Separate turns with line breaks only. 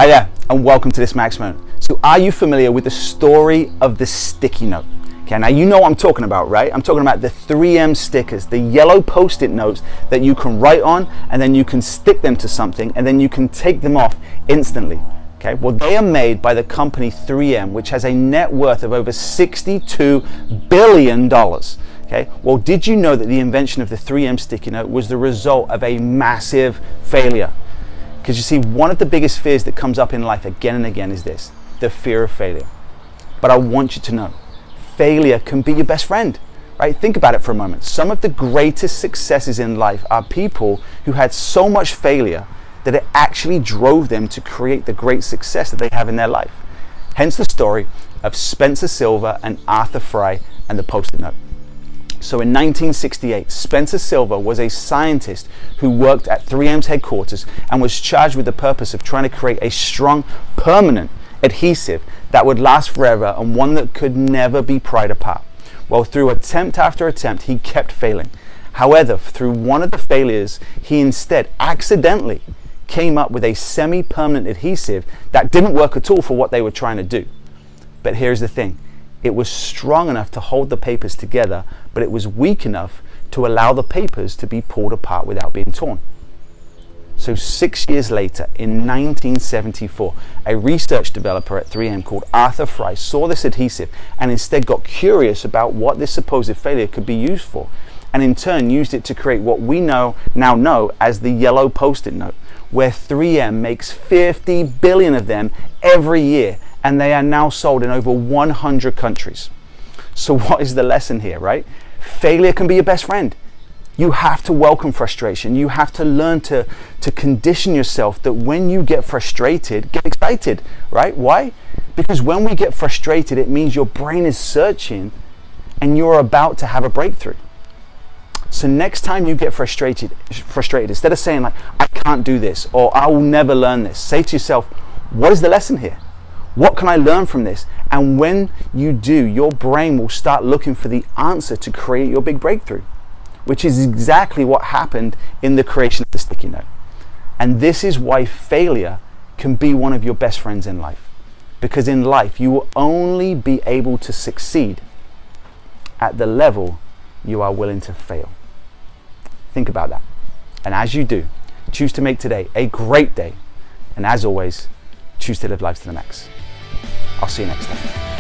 Hi there, and welcome to this Max Moment. So are you familiar with the story of the sticky note? Okay, now you know what I'm talking about, right? I'm talking about the 3M stickers, the yellow post-it notes that you can write on and then you can stick them to something and then you can take them off instantly. Okay, well, they are made by the company 3M, which has a net worth of over $62 billion. Okay, well, did you know that the invention of the 3M sticky note was the result of a massive failure? Because you see, one of the biggest fears that comes up in life again and again is this, the fear of failure. But I want you to know, failure can be your best friend, right? Think about it for a moment. Some of the greatest successes in life are people who had so much failure that it actually drove them to create the great success that they have in their life. Hence the story of Spencer Silver and Arthur Fry and the Post-it note. So in 1968, Spencer Silver was a scientist who worked at 3M's headquarters and was charged with the purpose of trying to create a strong, permanent adhesive that would last forever and one that could never be pried apart. Well, through attempt after attempt, he kept failing. However, through one of the failures, he instead accidentally came up with a semi-permanent adhesive that didn't work at all for what they were trying to do. But here's the thing. It was strong enough to hold the papers together, but it was weak enough to allow the papers to be pulled apart without being torn. So 6 years later, in 1974, a research developer at 3M called Arthur Fry saw this adhesive and instead got curious about what this supposed failure could be used for, and in turn used it to create what we now know as the yellow post-it note, where 3M makes 50 billion of them every year, and they are now sold in over 100 countries. So what is the lesson here, right? Failure can be your best friend. You have to welcome frustration. You have to learn to condition yourself that when you get frustrated, get excited, right? Why? Because when we get frustrated, it means your brain is searching and you're about to have a breakthrough. So next time you get frustrated, instead of saying like, I can't do this, or I will never learn this, say to yourself, what is the lesson here? What can I learn from this? And when you do, your brain will start looking for the answer to create your big breakthrough, which is exactly what happened in the creation of the sticky note. And this is why failure can be one of your best friends in life. Because in life, you will only be able to succeed at the level you are willing to fail. Think about that. And as you do, choose to make today a great day. And as always, choose to live life to the max. I'll see you next time.